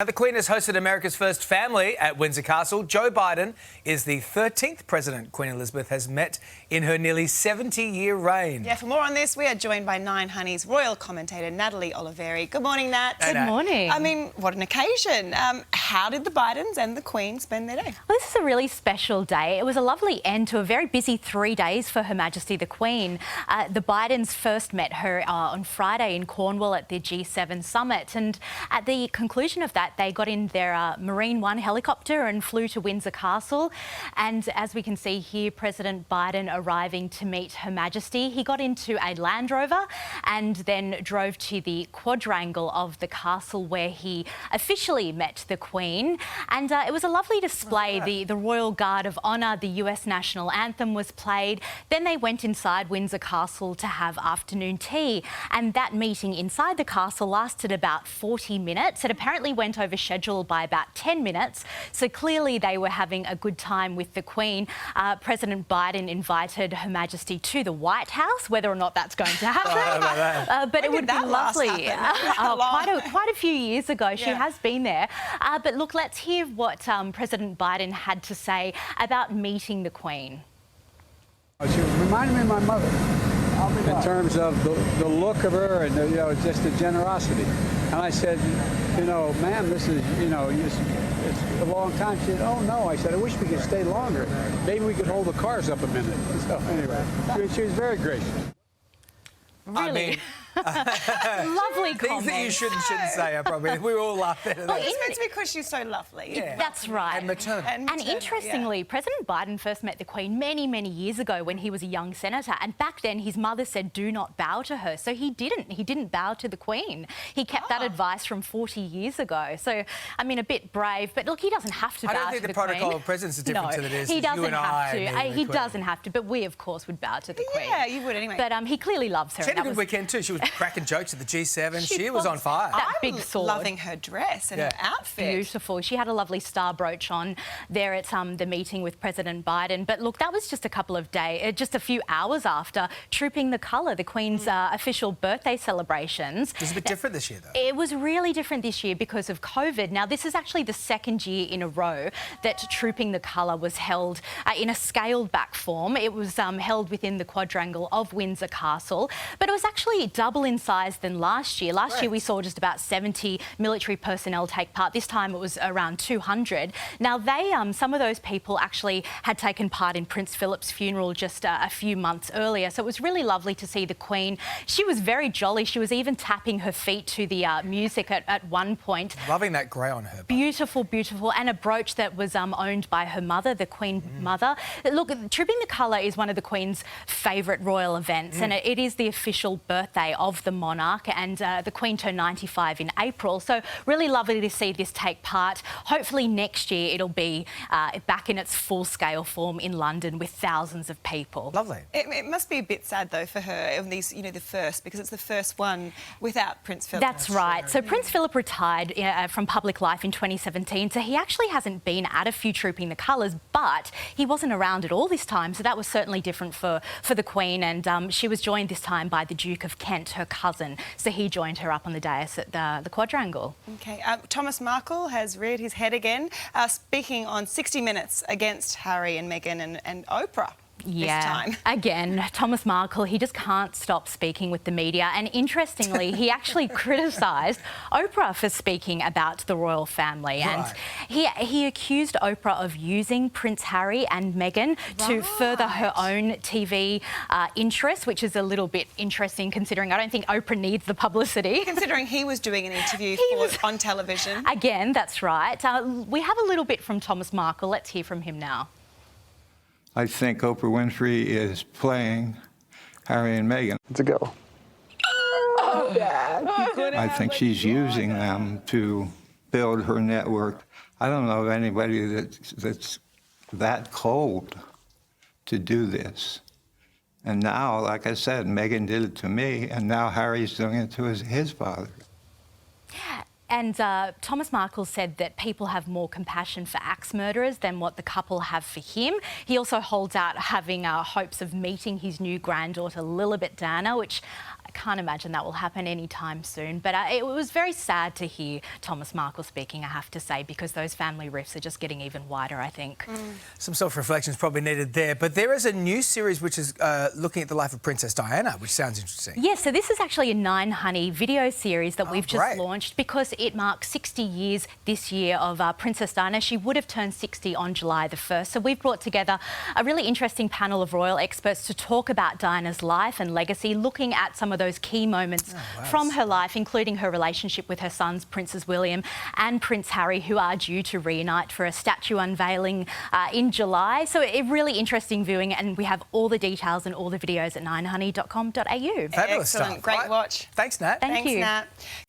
Now, the Queen has hosted America's first family at Windsor Castle. Joe Biden is the 13th president Queen Elizabeth has met in her nearly 70-year reign. Yeah, for more on this, we are joined by Nine Honey's royal commentator, Natalie Oliveri. Good morning, Nat. Good morning. I mean, what an occasion. How did the Bidens and the Queen spend their day? Well, this is a really special day. It was a lovely end to a very busy 3 days for Her Majesty the Queen. The Bidens first met her on Friday in Cornwall at the G7 summit, and at the conclusion of that, they got in their Marine One helicopter and flew to Windsor Castle. And as we can see here, President Biden arriving to meet Her Majesty. He got into a Land Rover and then drove to the quadrangle of the castle where he officially met the Queen. And it was a lovely display. The Royal Guard of Honour, the US National Anthem was played. Then they went inside Windsor Castle to have afternoon tea. And that meeting inside the castle lasted about 40 minutes. It apparently went over schedule by about 10 minutes. So clearly they were having a good time with the Queen. President Biden invited Her Majesty to the White House, whether or not that's going to happen. But it would be lovely. Quite a few years ago. She has been there. But look, let's hear what President Biden had to say about meeting the Queen. She reminded me of my mother in terms of the look of her and just the generosity. And I said, ma'am, this is, it's a long time. She said, oh no. I said, I wish we could stay longer. Maybe we could hold the cars up a minute. So anyway, she was very gracious. Really? I mean, lovely things comments. that you shouldn't say, probably. We all laughed at that. It's meant to be because she's so lovely. Yeah. That's right. And maternal. And interestingly, President Biden first met the Queen many, many years ago when he was a young senator. And back then, his mother said, do not bow to her. So he didn't. He didn't bow to the Queen. He kept that advice from 40 years ago. So, I mean, a bit brave. But look, he doesn't have to bow to the Queen. I don't think the protocol of presidents is different to it is. He doesn't have to. He Queen. doesn't have to. But we, of course, would bow to the Queen. Yeah, you would anyway. But he clearly loves her. She had a good weekend too. She was cracking jokes at the G7. She was on fire. That big sword. Loving her dress and her outfit. Beautiful. She had a lovely star brooch on there at the meeting with President Biden. But look, that was just a couple of days, just a few hours after Trooping the Colour, the Queen's official birthday celebrations. It was a bit different this year, though. It was really different this year because of COVID. Now, this is actually the second year in a row that Trooping the Colour was held in a scaled-back form. It was held within the quadrangle of Windsor Castle, but it was actually double in size than last year. Last year we saw just about 70 military personnel take part. This time it was around 200. Now they, some of those people actually had taken part in Prince Philip's funeral just a few months earlier. So it was really lovely to see the Queen. She was very jolly. She was even tapping her feet to the music at one point. Loving that grey on her. Beautiful, beautiful. And a brooch that was owned by her mother, the Queen Mother. Look, Trooping the Colour is one of the Queen's favourite royal events, and it is the official birthday of the monarch, and the Queen turned 95 in April. So really lovely to see this take part. Hopefully next year it'll be back in its full-scale form in London with thousands of people. Lovely. It must be a bit sad, though, for her, on these, the first, because it's the first one without Prince Philip. That's right. So Prince Philip retired from public life in 2017, so he actually hasn't been at a few Trooping the Colours, but he wasn't around at all this time, so that was certainly different for the Queen, and she was joined this time by the Duke of Kent, her cousin, so he joined her up on the dais at the quadrangle. OK. Thomas Markle has reared his head again, speaking on 60 Minutes against Harry and Meghan and Oprah. Yeah, this time. Again, Thomas Markle, he just can't stop speaking with the media. And interestingly, he actually criticised Oprah for speaking about the royal family. And he accused Oprah of using Prince Harry and Meghan to further her own TV interests, which is a little bit interesting considering I don't think Oprah needs the publicity. Considering he was doing an interview on television. Again, that's right. We have a little bit from Thomas Markle. Let's hear from him now. I think Oprah Winfrey is playing Harry and Meghan. To go. Oh, Dad. I think she's using them to build her network. I don't know of anybody that's that cold to do this. And now, like I said, Meghan did it to me, and now Harry's doing it to his father. And Thomas Markle said that people have more compassion for axe murderers than what the couple have for him. He also holds out having hopes of meeting his new granddaughter, Lilibet Diana, which can't imagine that will happen anytime soon. But it was very sad to hear Thomas Markle speaking, I have to say, because those family rifts are just getting even wider, I think. Some self-reflection is probably needed there. But there is a new series which is looking at the life of Princess Diana, which sounds interesting. Yes, so this is actually a 9 Honey video series that we've just great. launched because it marks 60 years this year of Princess Diana. She would have turned 60 on July the 1st. So we've brought together a really interesting panel of royal experts to talk about Diana's life and legacy, looking at some of those key moments from her life, including her relationship with her sons, Princes William and Prince Harry, who are due to reunite for a statue unveiling in July. So a really interesting viewing, and we have all the details and all the videos at 9honey.com.au. Fabulous Excellent. stuff. Great watch. Thanks, Nat. Thank you. Thanks, Nat.